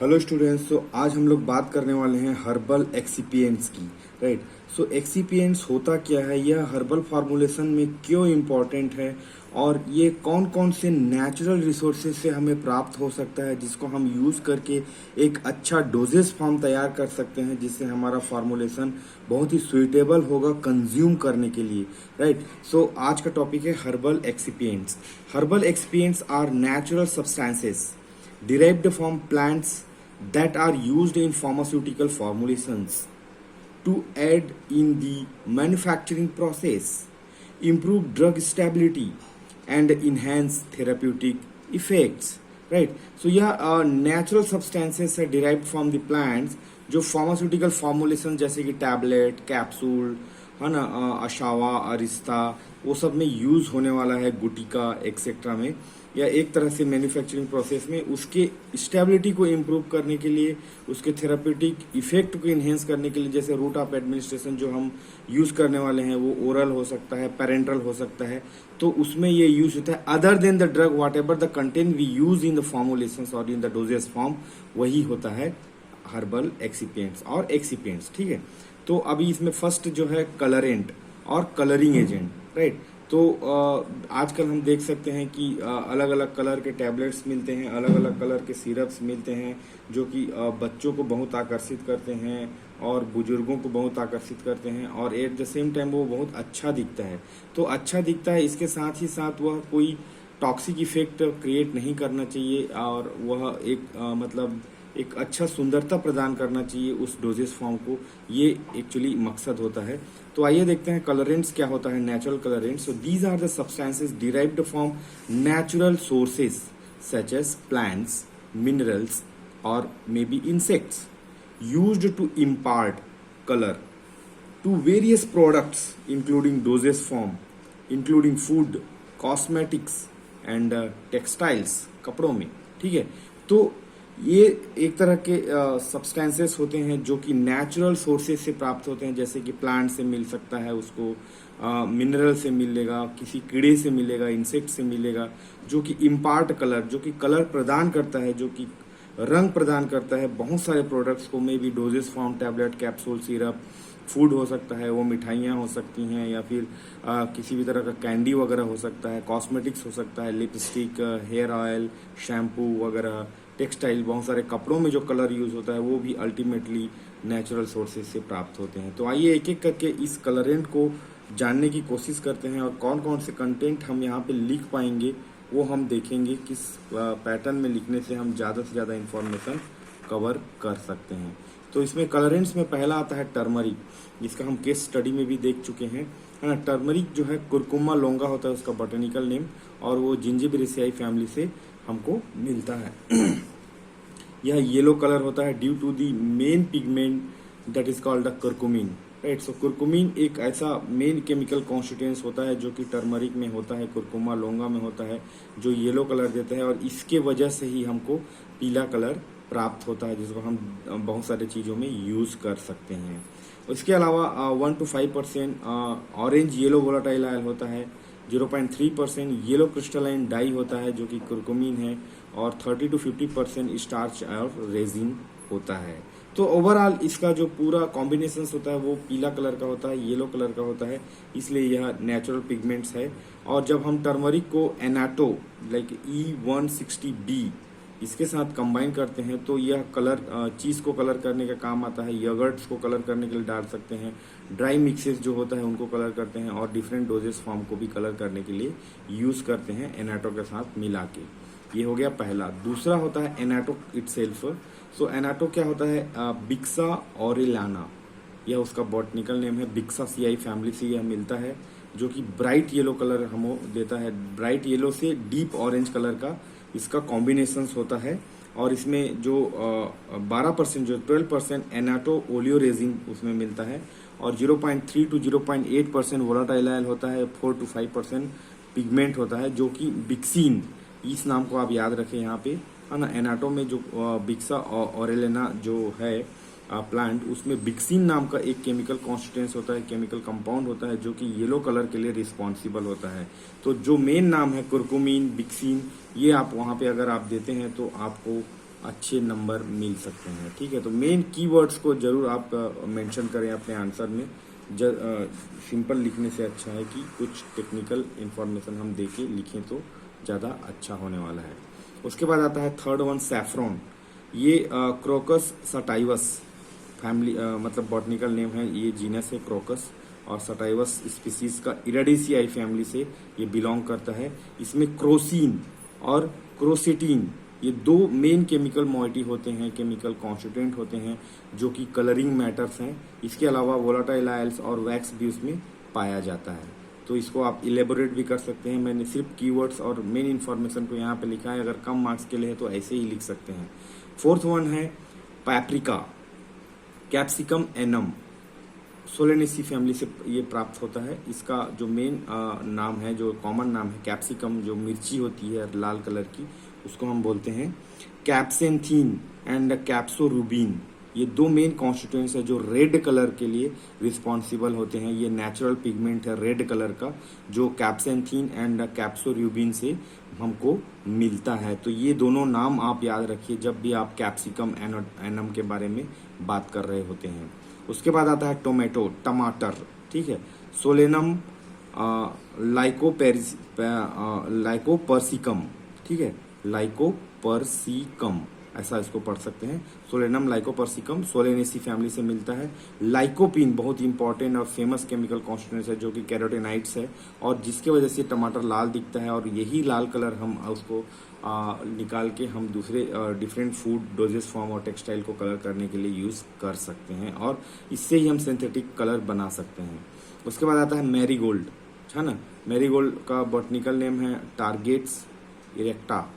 Hello students. तो आज हम लोग बात करने वाले हैं हर्बल एक्सिपिएंट्स की। राइट। सो एक्सिपिएंट्स होता क्या है, यह हर्बल फार्मूलेशन में क्यों इम्पोर्टेंट है और ये कौन कौन से नेचुरल रिसोर्सेज से हमें प्राप्त हो सकता है जिसको हम यूज़ करके एक अच्छा डोजेस फॉर्म तैयार कर सकते हैं जिससे हमारा फार्मूलेशन बहुत ही सुइटेबल होगा कंज्यूम करने के लिए। राइट। सो आज का टॉपिक है herbal excipients. Herbal excipients are natural substances derived from plants that are used in pharmaceutical formulations to aid in the manufacturing process, improve drug stability, and enhance therapeutic effects. Right. So यह natural substances है derived from the plants जो pharmaceutical formulation जैसे कि tablet, capsule है ना, अशावा, Arista, वो सब में यूज होने वाला है, गुटिका एक्सेट्रा में, या एक तरह से मैन्युफैक्चरिंग प्रोसेस में उसके स्टेबिलिटी को इम्प्रूव करने के लिए, उसके थेरापेटिक इफेक्ट को इन्हेंस करने के लिए। जैसे रूट ऑफ एडमिनिस्ट्रेशन जो हम यूज करने वाले हैं वो ओरल हो सकता है, पेरेंटल हो सकता है, तो उसमें ये यूज होता है। Other than the drug whatever the content we use in the formulation और इन द डोजेस फॉर्म, वही होता है हर्बल एक्सिपिएंट्स और एक्सिपिएंट्स। ठीक है। तो अभी इसमें फर्स्ट जो है कलरेंट और कलरिंग एजेंट। राइट। तो आजकल हम देख सकते हैं कि अलग अलग कलर के टैबलेट्स मिलते हैं, अलग अलग कलर के सिरप्स मिलते हैं जो कि बच्चों को बहुत आकर्षित करते हैं और बुजुर्गों को बहुत आकर्षित करते हैं, और एट द सेम टाइम वो बहुत अच्छा दिखता है। तो अच्छा दिखता है, इसके साथ ही साथ वह कोई टॉक्सिक इफेक्ट क्रिएट नहीं करना चाहिए और वह एक मतलब एक अच्छा सुंदरता प्रदान करना चाहिए उस डोजेस फॉर्म को, ये एक्चुअली मकसद होता है। तो आइए देखते हैं कलरेंट्स क्या होता है, natural colourants. So these are the substances derived from natural sources such as plants, minerals और may be insects used to impart colour to various products including doses form, including food, cosmetics and textiles, कपड़ों में। ठीक है। तो ये एक तरह के सब्सटेंसेस होते हैं जो कि नेचुरल सोर्सेज से प्राप्त होते हैं, जैसे कि प्लांट से मिल सकता है, उसको मिनरल से मिलेगा, किसी कीड़े से मिलेगा, इंसेक्ट से मिलेगा, जो कि इम्पार्ट कलर, जो कि कलर प्रदान करता है, जो कि रंग प्रदान करता है बहुत सारे प्रोडक्ट्स को, में भी doses form, tablet, capsule, syrup, food हो सकता है, वो मिठाइयाँ हो सकती हैं, या फिर किसी भी तरह का कैंडी वगैरह हो सकता है, कॉस्मेटिक्स हो सकता है, लिपस्टिक, हेयर ऑयल, शैम्पू वगैरह, टेक्सटाइल, बहुत सारे कपड़ों में जो कलर यूज होता है वो भी अल्टीमेटली नेचुरल सोर्सेज से प्राप्त होते हैं। तो आइए एक एक करके इस कलरेंट को जानने की कोशिश करते हैं और कौन कौन से कंटेंट हम यहाँ पे लिख पाएंगे वो हम देखेंगे, किस पैटर्न में लिखने से हम ज़्यादा से ज़्यादा इंफॉर्मेशन कवर कर सकते हैं। तो इसमें कलरेंट्स में पहला आता है टर्मरिक, जिसका हम केस स्टडी में भी देख चुके हैं, है ना। टर्मरिक जो है कुरकुमा लोंगा होता है उसका बॉटनिकल नेम, और वो जिंजिबेरेसियाई फैमिली से हमको मिलता है। यह येलो कलर होता है due to the main pigment that is called the curcumin. Right. So curcumin एक ऐसा मेन केमिकल कॉन्स्टिट्यूएंट्स होता है जो कि टर्मरिक में होता है, कुरकुमा लोंगा में होता है, जो येलो कलर देता है, और इसके वजह से ही हमको पीला कलर प्राप्त होता है, जिसको हम बहुत सारी चीज़ों में यूज़ कर सकते हैं। इसके अलावा 1 to 5% orange yellow volatile oil होता है, 0.3% येलो क्रिस्टलाइन डाई होता है जो कि कुरकुमिन है, और 30 to 50% स्टार्च और रेजिन होता है। तो ओवरऑल इसका जो पूरा कॉम्बिनेशन होता है वो पीला कलर का होता है, येलो कलर का होता है, इसलिए यह नेचुरल पिगमेंट्स है। और जब हम टर्मरिक को एनाटो लाइक E160B इसके साथ कंबाइन करते हैं तो यह कलर चीज़ को कलर करने का काम आता है, यगर्ट्स को कलर करने के लिए डाल सकते हैं, ड्राई मिक्सेस जो होता है उनको कलर करते हैं, और डिफरेंट डोजेस फॉर्म को भी कलर करने के लिए यूज़ करते हैं एनाटो के साथ मिला के। ये हो गया पहला। दूसरा होता है एनाटो इटसेल्फ। सो एनाटो क्या होता है, बिक्सा ऑरेलाना, यह उसका बॉटनिकल नेम है, बिक्सा सीआई फैमिली से यह मिलता है, जो कि ब्राइट येलो कलर हमको देता है, ब्राइट येलो से डीप ऑरेंज कलर का इसका कॉम्बिनेशन होता है। और इसमें जो 12% जो 12% एनाटो ओलियोरेजिन उसमें मिलता है, और 0.3 to 0.8% वोलाटाइल ऑयल होता है, 4 to 5% पिगमेंट होता है जो कि बिक्सीन, इस नाम को आप याद रखें यहाँ पे, है ना। एनाटो में जो बिक्सा ऑरेलेना जो है प्लांट, उसमें बिक्सीन नाम का एक केमिकल कॉन्स्टिट्यूएंट्स होता है, केमिकल कंपाउंड होता है जो कि येलो कलर के लिए रिस्पॉन्सिबल होता है। तो जो मेन नाम है कुरकुमिन, बिक्सीन, ये आप वहाँ पे अगर आप देते हैं तो आपको अच्छे नंबर मिल सकते हैं। ठीक है, तो मेन कीवर्ड्स को जरूर आप मेंशन करें अपने आंसर में। सिंपल लिखने से अच्छा है कि कुछ टेक्निकल इंफॉर्मेशन हम देके लिखें तो ज़्यादा अच्छा होने वाला है। उसके बाद आता है थर्ड वन, सैफ्रॉन। ये क्रोकस सटाइवस फैमिली मतलब बॉटनिकल नेम है, ये जीनस है क्रोकस, और सटाइवस स्पीसीज का इराडिसियाई फैमिली से ये बिलोंग करता है। इसमें क्रोसीन और क्रोसेटीन ये दो मेन केमिकल मॉइटी होते हैं, केमिकल कॉन्स्टिट्यूएंट होते हैं जो कि कलरिंग मैटर्स हैं। इसके अलावा वोलाटाइल आयल्स और वैक्स भी उसमें पाया जाता है। तो इसको आप इलेबोरेट भी कर सकते हैं। मैंने सिर्फ कीवर्ड्स और मेन इन्फॉर्मेशन को यहाँ पे लिखा है, अगर कम मार्क्स के लिए है तो ऐसे ही लिख सकते हैं। फोर्थ वन है paprika, capsicum annuum, Solanaceae family से ये प्राप्त होता है। इसका जो मेन नाम है, जो कॉमन नाम है कैप्सिकम, जो मिर्ची होती है लाल कलर की, उसको हम बोलते हैं कैप्सेंथीन एंड कैप्सोरूबिन। ये दो मेन कॉन्स्टिट्यूएंट्स है जो रेड कलर के लिए रिस्पॉन्सिबल होते हैं। ये नेचुरल पिगमेंट है रेड कलर का, जो कैप्सेंथीन एंड कैप्सोरूबिन से हमको मिलता है। तो ये दोनों नाम आप याद रखिए जब भी आप कैप्सिकम एनम के बारे में बात कर रहे होते हैं। उसके बाद आता है टोमेटो, टमाटर। ठीक है, सोलेनम लाइकोपर्सिकम। ठीक है, लाइकोपर्सिकम ऐसा इसको पढ़ सकते हैं। सोलेनम लाइकोपर्सिकम सोलेनेसी फैमिली से मिलता है। लाइकोपिन बहुत इंपॉर्टेंट और फेमस केमिकल कॉन्स्टिट्यूएंट्स है जो कि कैरोटेनाइड्स है, और जिसके वजह से टमाटर लाल दिखता है, और यही लाल कलर हम उसको निकाल के हम दूसरे डिफरेंट फूड डोजेस फॉर्म और टेक्सटाइल को कलर करने के लिए यूज कर सकते हैं, और इससे ही हम सिंथेटिक कलर बना सकते हैं। उसके बाद आता है मैरीगोल्ड, है ना। मैरीगोल्ड का बॉटनिकल नेम है टारगेट्स इरेक्टा,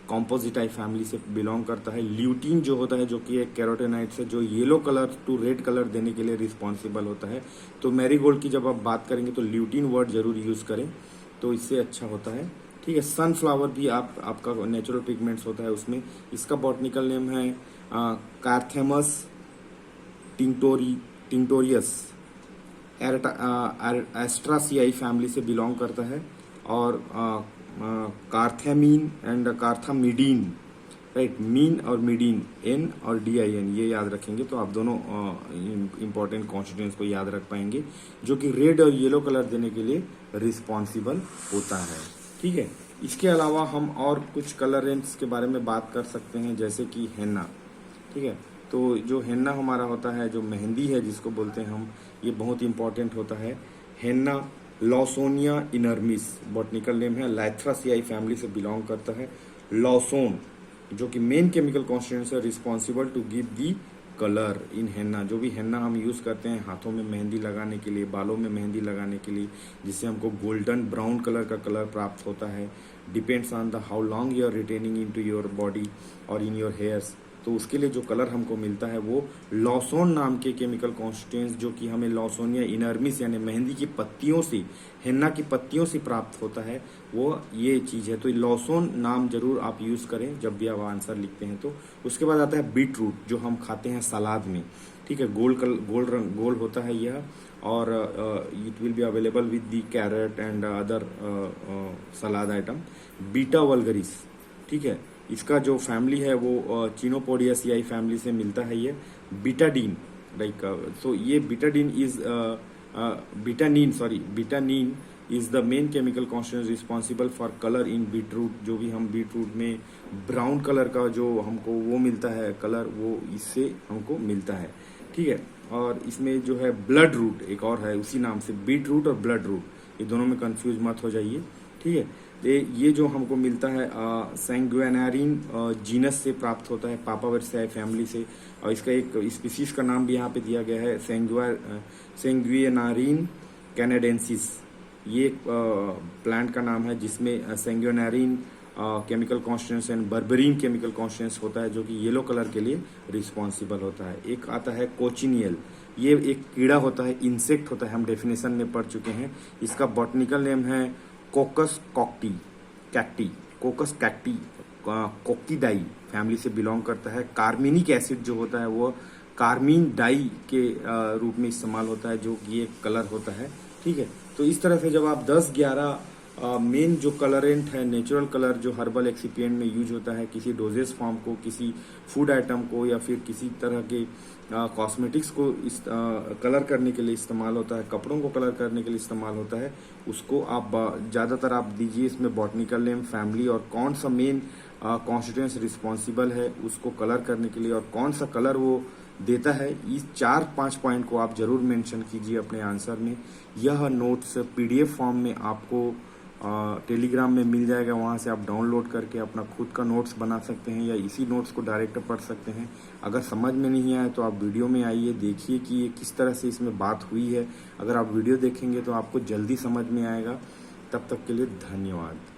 कॉम्पोजिटाई फैमिली से बिलोंग करता है। ल्यूटीन जो होता है, जो कि एक कैरोटेनाइड्स है, जो yellow colour to red colour देने के लिए रिस्पॉन्सिबल होता है। तो मैरीगोल्ड की जब आप बात करेंगे तो ल्यूटीन वर्ड जरूर यूज करें, तो इससे अच्छा होता है। ठीक है, सनफ्लावर भी आपका नेचुरल पिगमेंट्स होता है उसमें। इसका बॉटनिकल नेम है कार्थेमस टिंटोरियस, एस्ट्रासियाई फैमिली से बिलोंग करता है, और कार्थेमीन एंड कार्थामिडीन, राइट, मीन और मिडीन, एन और DIN, ये याद रखेंगे तो आप दोनों इंपॉर्टेंट कॉन्स्टिट्यूएंट्स को याद रख पाएंगे, जो कि रेड और येलो कलर देने के लिए रिस्पॉन्सिबल होता है। ठीक है, इसके अलावा हम और कुछ कलरेंट्स के बारे में बात कर सकते हैं, जैसे कि हेन्ना। ठीक है, तो जो हेन्ना हमारा होता है, जो मेहंदी है जिसको बोलते हैं हम, ये बहुत इंपॉर्टेंट होता है। हेन्ना लॉसोनिया इनर्मिस बॉटनिकल नेम है, लाइथ्रासियाई फैमिली से बिलोंग करता है। लॉसोन जो कि मेन केमिकल कॉन्स्टिट्यूएंट्स है responsible to give the colour in henna. जो भी हेन्ना हम यूज करते हैं हाथों में मेहंदी लगाने के लिए, बालों में मेहंदी लगाने के लिए, जिससे हमको गोल्डन ब्राउन कलर का कलर प्राप्त होता है, depends on the how long you are retaining into your body और इन योर हेयर्स। तो उसके लिए जो कलर हमको मिलता है वो लॉसोन नाम के केमिकल कॉन्स्टिट्यूएंट्स, जो कि हमें लॉसोनिया इनर्मिस यानी मेहंदी की पत्तियों से, हेन्ना की पत्तियों से प्राप्त होता है, वो ये चीज़ है। तो लॉसोन नाम जरूर आप यूज़ करें जब भी आप आंसर लिखते हैं तो। उसके बाद आता है बीट रूट, जो हम खाते हैं सलाद में। ठीक है, गोल होता है यह, और it will be available with the carrot and other salad item. Beta vulgaris, ठीक है, इसका जो फैमिली है वो चिनोपोडियासियाई फैमिली से मिलता है। ये बीटाडीन, लाइक सो ये betanin is the main chemical constituent responsible for colour in beetroot. जो भी हम बीटरूट में ब्राउन कलर का जो हमको वो मिलता है कलर, वो इससे हमको मिलता है। ठीक है, और इसमें जो है ब्लड रूट एक और है उसी नाम से, बीट रूट और ब्लड रूट, ये दोनों में कंफ्यूज मत हो जाइए। ठीक है, ये जो हमको मिलता है सैंग्विनारिन जीनस से प्राप्त होता है, पापावेरियाई फैमिली से, और इसका एक स्पीसीज का नाम भी यहाँ पे दिया गया है, सैंग्विनारिन कैनेडेंसिस। ये एक प्लांट का नाम है जिसमें sanguinarine chemical constituents and berberine chemical constituents होता है, जो कि येलो कलर के लिए रिस्पॉन्सिबल होता है। एक आता है कोचिनियल, ये एक कीड़ा होता है, इंसेक्ट होता है, हम डेफिनेशन में पढ़ चुके हैं। इसका बॉटनिकल नेम है coccus cacti, coccus cacti coccidae family से बिलोंग करता है। कार्मिनिक एसिड जो होता है वो कार्मिन डाई के रूप में इस्तेमाल होता है, जो कि एक कलर होता है। ठीक है, तो इस तरह से जब आप 10, 11 मेन जो कलरेंट है, नेचुरल कलर जो हर्बल एक्सीपिएंट में यूज होता है किसी डोजेस फॉर्म को, किसी फूड आइटम को या फिर किसी तरह के कॉस्मेटिक्स को कलर करने के लिए इस्तेमाल होता है, कपड़ों को कलर करने के लिए इस्तेमाल होता है, उसको आप ज़्यादातर आप दीजिए इसमें बॉटनिकल नेम, फैमिली और कौन सा मेन कॉन्स्टिट्यूएंट्स रिस्पॉन्सिबल है उसको कलर करने के लिए और कौन सा कलर वो देता है। इस 4-5 पॉइंट को आप जरूर मेंशन कीजिए अपने आंसर में। यह नोट्स पीडीएफ फॉर्म में आपको टेलीग्राम में मिल जाएगा, वहाँ से आप डाउनलोड करके अपना खुद का नोट्स बना सकते हैं या इसी नोट्स को डायरेक्ट पढ़ सकते हैं। अगर समझ में नहीं आए तो आप वीडियो में आइए, देखिए कि ये किस तरह से इसमें बात हुई है। अगर आप वीडियो देखेंगे तो आपको जल्दी समझ में आएगा। तब तक के लिए धन्यवाद।